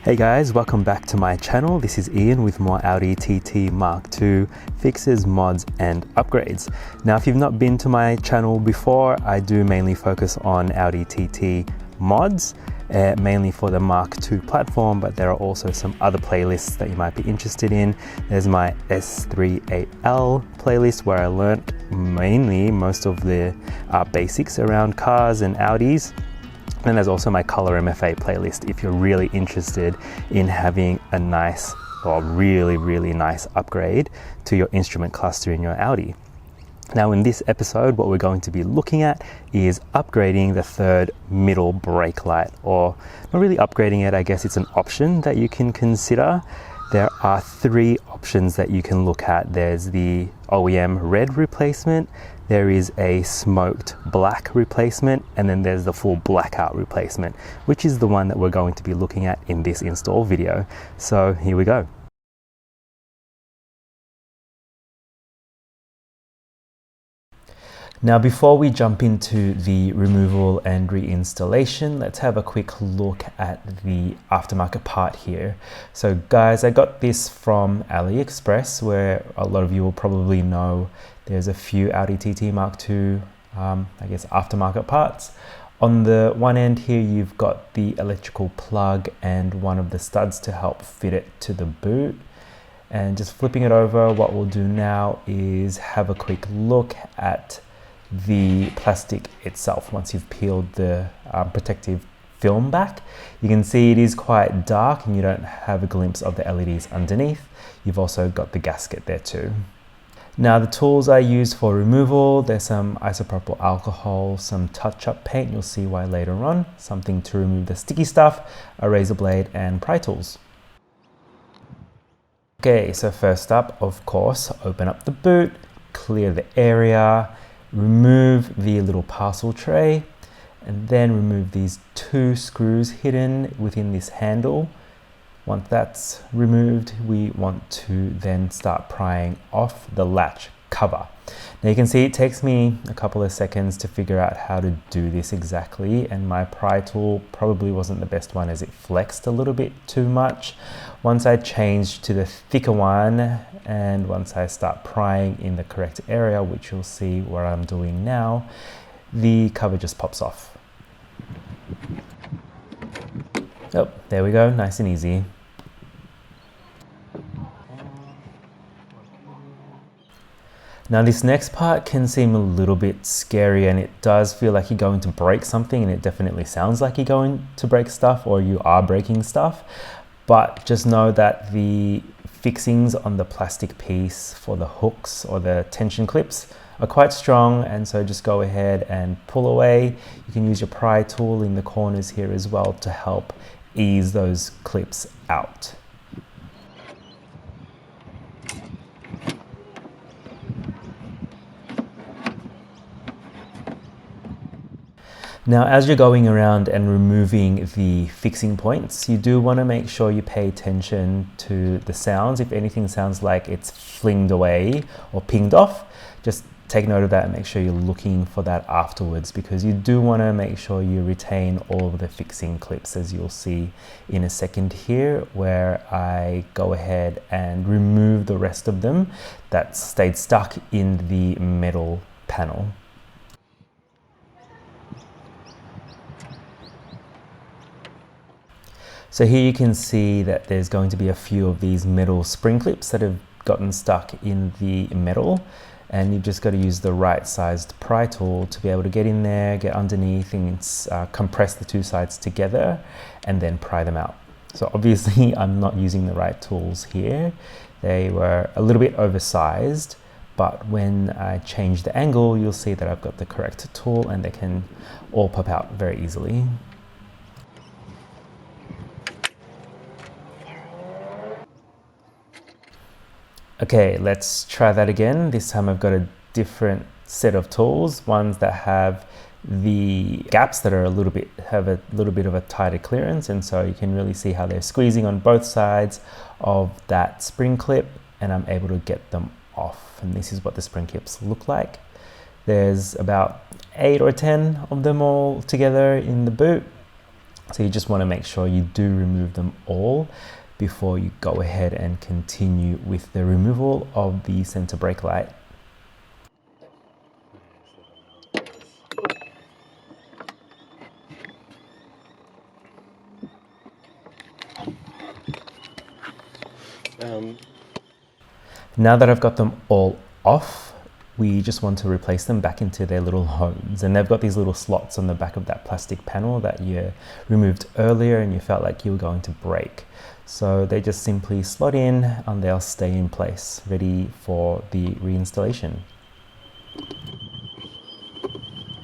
Hey guys, welcome back to my channel. This is Ian with more Audi TT Mark II fixes, mods and upgrades. Now if you've not been to my channel before, I do mainly focus on Audi TT mods, mainly for the Mark II platform, but there are also some other playlists that you might be interested in. There's my S38L playlist where I learnt mainly most of the basics around cars and Audis. And there's also my Color MFA playlist if you're really interested in having a nice or really nice upgrade to your instrument cluster in your Audi. Now in this episode, what we're going to be looking at is upgrading the third middle brake light, or not really upgrading it, I guess it's an option that you can consider. There are three options that you can look at. There's the OEM red replacement, there is a smoked black replacement, and then there's the full blackout replacement, which is the one that we're going to be looking at in this install video. So here we go. Now before we jump into the removal and reinstallation, let's have a quick look at the aftermarket part here. So guys, I got this from AliExpress, where a lot of you will probably know there's a few Audi TT Mark II, I guess aftermarket parts. On the one end here, you've got the electrical plug and one of the studs to help fit it to the boot. And just flipping it over, what we'll do now is have a quick look at the plastic itself. Once you've peeled the protective film back, you can see it is quite dark and you don't have a glimpse of the LEDs underneath. You've also got the gasket there too. Now the tools I use for removal, there's some isopropyl alcohol, some touch-up paint, you'll see why later on, something to remove the sticky stuff, a razor blade and pry tools. Okay, so first up, of course, open up the boot, clear the area, remove the little parcel tray, and then remove these two screws hidden within this handle. Once that's removed, we want to then start prying off the latch cover. Now you can see it takes me a couple of seconds to figure out how to do this exactly, and my pry tool probably wasn't the best one as it flexed a little bit too much. Once I change to the thicker one, and once I start prying in the correct area, which you'll see where I'm doing now, the cover just pops off. Oh, there we go, nice and easy. Now this next part can seem a little bit scary, and it does feel like you're going to break something, and it definitely sounds like you're going to break stuff or you are breaking stuff. But just know that the fixings on the plastic piece for the hooks or the tension clips are quite strong, and so just go ahead and pull away. You can use your pry tool in the corners here as well to help ease those clips out. Now, as you're going around and removing the fixing points, you do want to make sure you pay attention to the sounds. If anything sounds like it's flinged away or pinged off, just take note of that and make sure you're looking for that afterwards, because you do want to make sure you retain all of the fixing clips, as you'll see in a second here, where I go ahead and remove the rest of them that stayed stuck in the metal panel. So here you can see that there's going to be a few of these metal spring clips that have gotten stuck in the metal, and you've just got to use the right sized pry tool to be able to get in there, get underneath and compress the two sides together and then pry them out. So obviously I'm not using the right tools here. They were a little bit oversized, but when I change the angle, you'll see that I've got the correct tool and they can all pop out very easily. Okay, let's try that again. This time I've got a different set of tools, ones that have the gaps that are have a little bit of a tighter clearance, and so you can really see how they're squeezing on both sides of that spring clip, and I'm able to get them off. And this is what the spring clips look like. There's about 8 or 10 of them all together in the boot. So you just want to make sure you do remove them all before you go ahead and continue with the removal of the center brake light. Now that I've got them all off, we just want to replace them back into their little homes. And they've got these little slots on the back of that plastic panel that you removed earlier and you felt like you were going to break. So they just simply slot in and they'll stay in place, ready for the reinstallation.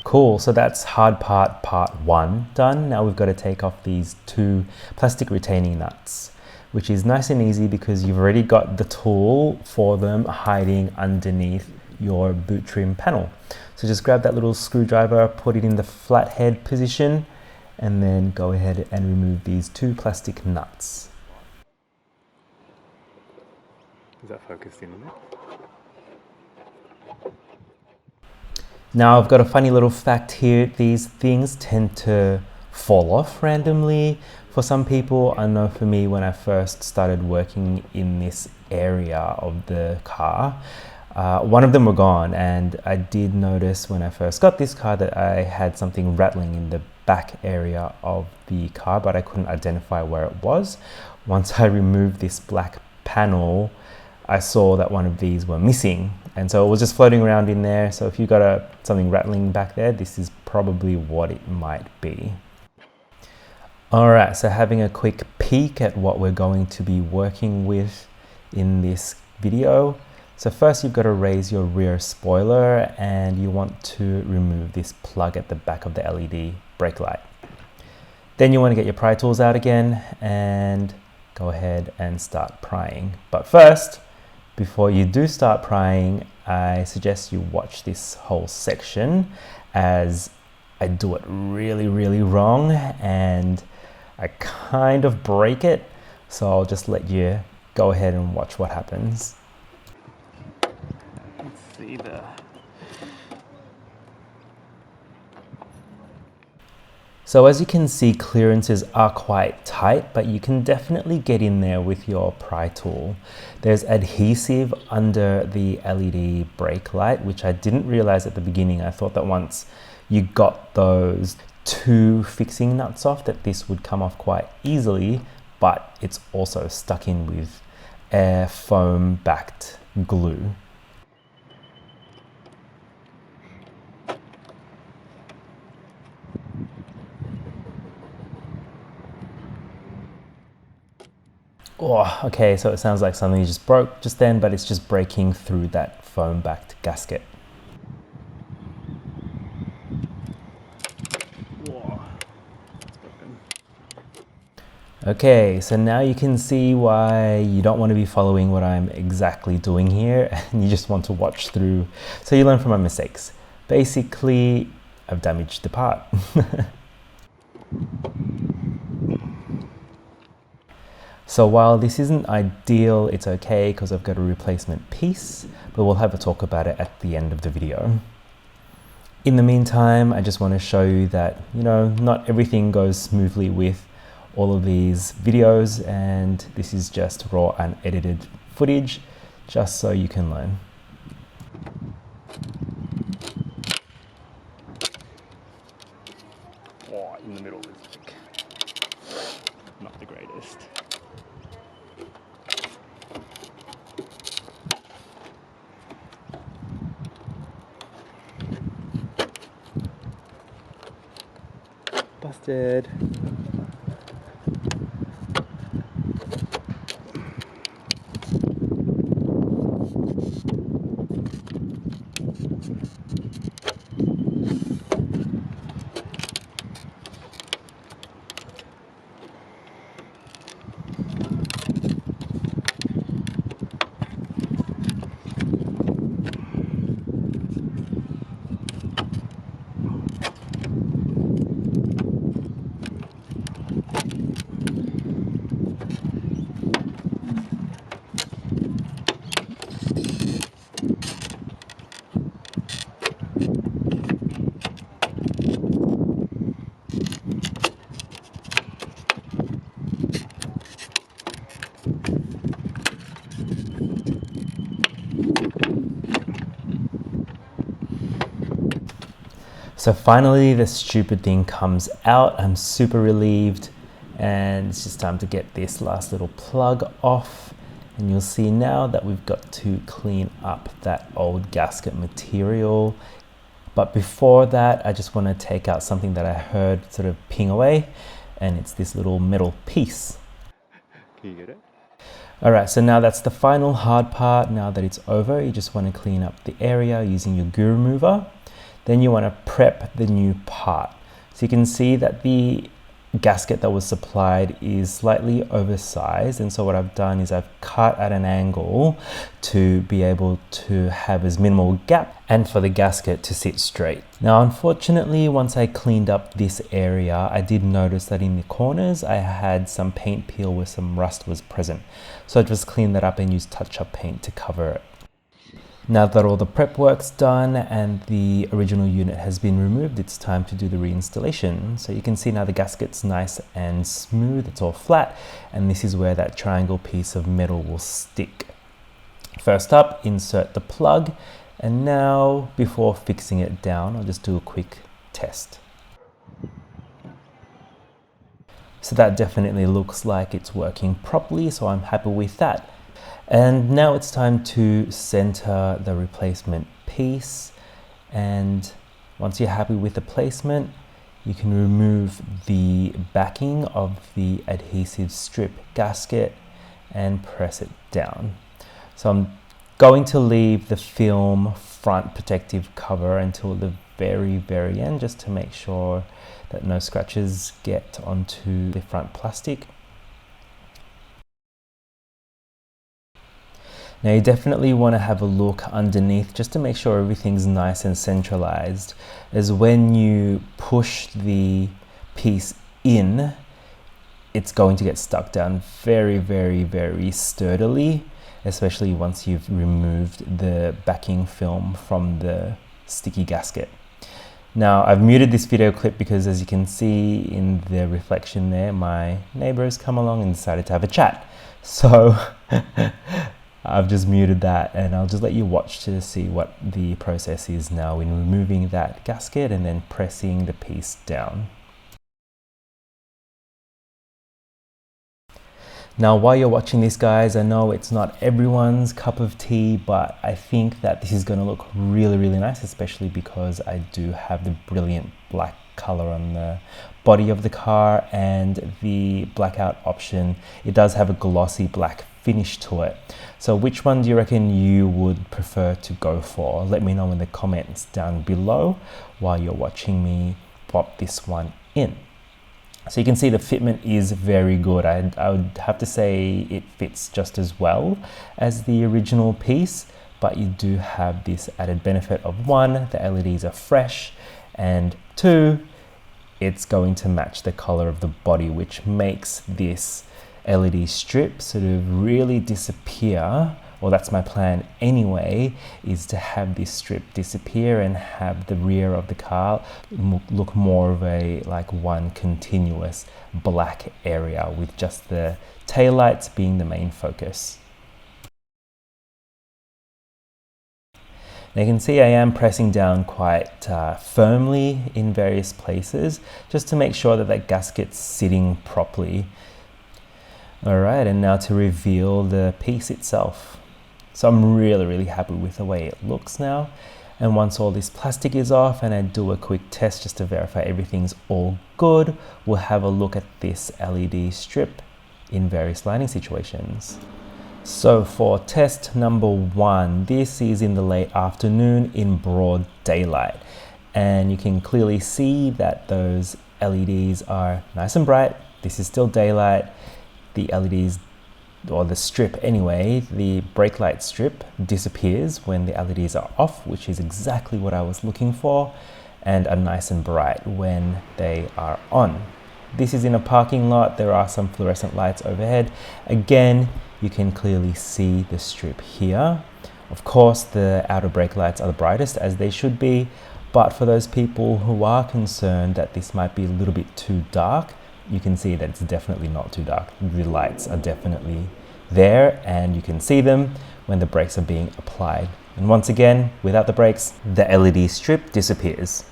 Cool, so that's hard part 1 done. Now we've got to take off these 2 plastic retaining nuts, which is nice and easy because you've already got the tool for them hiding underneath your boot trim panel. So just grab that little screwdriver, put it in the flathead position, and then go ahead and remove these 2 plastic nuts. Is that focused in on it? Now I've got a funny little fact here. These things tend to fall off randomly for some people. I know for me, when I first started working in this area of the car, one of them were gone, and I did notice when I first got this car that I had something rattling in the back area of the car, but I couldn't identify where it was. Once I removed this black panel, I saw that one of these were missing, and so it was just floating around in there. So if you got something rattling back there, this is probably what it might be. Alright, so having a quick peek at what we're going to be working with in this video. So first you've got to raise your rear spoiler and you want to remove this plug at the back of the LED brake light. Then you want to get your pry tools out again and go ahead and start prying. But first, before you do start prying, I suggest you watch this whole section as I do it really wrong and I kind of break it. So I'll just let you go ahead and watch what happens. Let's see the... So as you can see, clearances are quite tight, but you can definitely get in there with your pry tool. There's adhesive under the LED brake light, which I didn't realize at the beginning. I thought that once you got those 2 fixing nuts off, that this would come off quite easily, but it's also stuck in with air foam backed glue. Oh, okay, so it sounds like something just broke just then, but it's just breaking through that foam-backed gasket. Whoa. Okay, so now you can see why you don't want to be following what I'm exactly doing here, and you just want to watch through so you learn from my mistakes. Basically, I've damaged the part. So while this isn't ideal, it's okay because I've got a replacement piece, but we'll have a talk about it at the end of the video. In the meantime, I just want to show you that, not everything goes smoothly with all of these videos, and this is just raw unedited footage, just so you can learn. Oh, in the middle is like not the greatest. Busted. So finally the stupid thing comes out. I'm super relieved, and it's just time to get this last little plug off. And you'll see now that we've got to clean up that old gasket material. But before that, I just want to take out something that I heard sort of ping away, and it's this little metal piece. Can you get it? All right, so now that's the final hard part. Now that it's over, you just want to clean up the area using your goo remover. Then you want to prep the new part. So you can see that the gasket that was supplied is slightly oversized, and so what I've done is I've cut at an angle to be able to have as minimal gap and for the gasket to sit straight. Now unfortunately, once I cleaned up this area, I did notice that in the corners I had some paint peel where some rust was present, so I just cleaned that up and used touch-up paint to cover it. Now that all the prep work's done and the original unit has been removed, it's time to do the reinstallation. So you can see now the gasket's nice and smooth, it's all flat, and this is where that triangle piece of metal will stick. First up, insert the plug, and now before fixing it down, I'll just do a quick test. So that definitely looks like it's working properly, so I'm happy with that. And now it's time to center the replacement piece, and once you're happy with the placement, you can remove the backing of the adhesive strip gasket and press it down. So I'm going to leave the film front protective cover until the very end, just to make sure that no scratches get onto the front plastic. Now you definitely want to have a look underneath just to make sure everything's nice and centralized, as when you push the piece in, it's going to get stuck down very sturdily, especially once you've removed the backing film from the sticky gasket. Now I've muted this video clip because, as you can see in the reflection there, my neighbor has come along and decided to have a chat. So I've just muted that, and I'll just let you watch to see what the process is now in removing that gasket and then pressing the piece down. Now while you're watching this, guys, I know it's not everyone's cup of tea, but I think that this is going to look really nice, especially because I do have the brilliant black color on the body of the car, and the blackout option, it does have a glossy black finish to it. So which one do you reckon you would prefer to go for? Let me know in the comments down below while you're watching me pop this one in. So you can see the fitment is very good. I would have to say it fits just as well as the original piece, but you do have this added benefit of, one, the LEDs are fresh, and two, it's going to match the color of the body, which makes this LED strip sort of really disappear. Well, that's my plan anyway, is to have this strip disappear and have the rear of the car look more of a like one continuous black area, with just the taillights being the main focus. Now you can see I am pressing down quite firmly in various places, just to make sure that that gasket's sitting properly. All right, and now to reveal the piece itself. So I'm really happy with the way it looks now. And once all this plastic is off and I do a quick test just to verify everything's all good, we'll have a look at this LED strip in various lighting situations. So for test number one, this is in the late afternoon in broad daylight. And you can clearly see that those LEDs are nice and bright. This is still daylight. The LEDs, or the strip anyway, the brake light strip disappears when the LEDs are off, which is exactly what I was looking for, and are nice and bright when they are on. This is in a parking lot. There are some fluorescent lights overhead. Again, you can clearly see the strip here. Of course, the outer brake lights are the brightest, as they should be, but for those people who are concerned that this might be a little bit too dark, you can see that it's definitely not too dark. The lights are definitely there, and you can see them when the brakes are being applied. And once again, without the brakes, the LED strip disappears.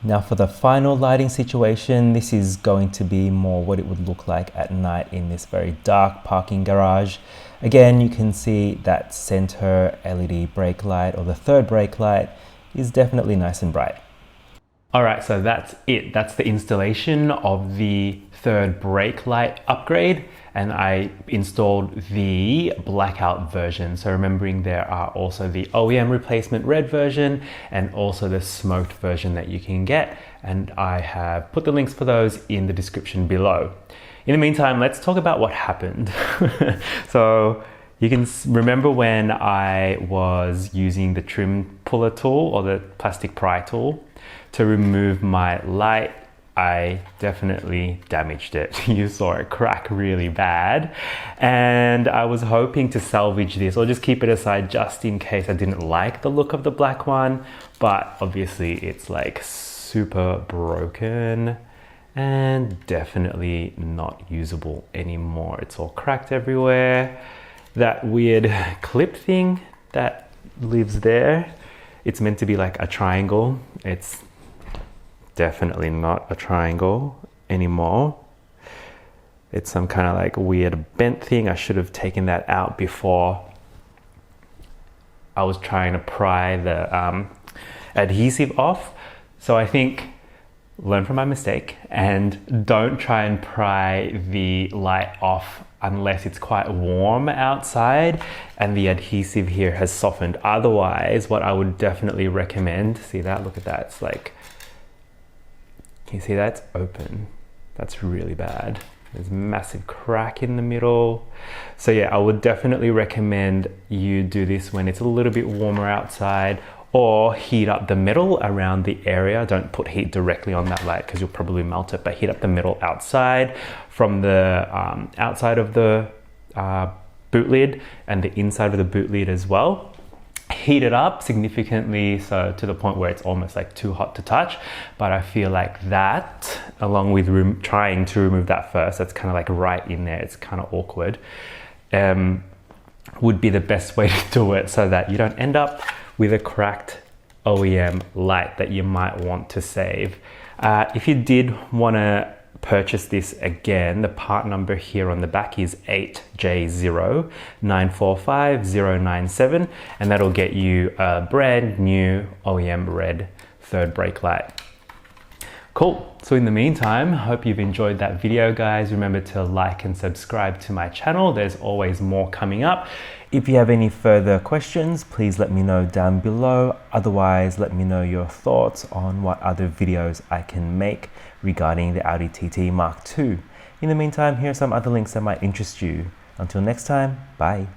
Now for the final lighting situation, this is going to be more what it would look like at night in this very dark parking garage. Again, you can see that center LED brake light, or the third brake light, is definitely nice and bright. All right, so that's it. That's the installation of the third brake light upgrade, and I installed the blackout version. So remembering there are also the OEM replacement red version and also the smoked version that you can get, and I have put the links for those in the description below. In the meantime, let's talk about what happened. So you can remember when I was using the trim puller tool, or the plastic pry tool, to remove my light, I definitely damaged it. You saw it crack really bad, and I was hoping to salvage this or just keep it aside just in case I didn't like the look of the black one, but obviously it's like super broken and definitely not usable anymore. It's all cracked everywhere. That weird clip thing that lives there, it's meant to be like a triangle. It's definitely not a triangle anymore. It's some kind of like weird bent thing. I should have taken that out before I was trying to pry the adhesive off. So I think learn from my mistake and don't try and pry the light off unless it's quite warm outside and the adhesive here has softened. Otherwise, what I would definitely recommend, see that, look at that, it's like, can you see that? It's open. That's really bad. There's a massive crack in the middle. So yeah, I would definitely recommend you do this when it's a little bit warmer outside, or heat up the metal around the area. Don't put heat directly on that light because you'll probably melt it, but heat up the metal outside from the outside of the boot lid and the inside of the boot lid as well. Heat it up significantly, so to the point where it's almost like too hot to touch. But I feel like that, along with trying to remove that first, that's kind of like right in there, it's kind of awkward, would be the best way to do it so that you don't end up with a cracked OEM light that you might want to save. If you did want to purchase this again, the part number here on the back is 8J0945-097, and that'll get you a brand new OEM red third brake light. Cool. So in the meantime, hope you've enjoyed that video, guys. Remember to like and subscribe to my channel. There's always more coming up. If you have any further questions, please let me know down below. Otherwise, let me know your thoughts on what other videos I can make regarding the Audi TT Mark II. In the meantime, here are some other links that might interest you. Until next time, bye.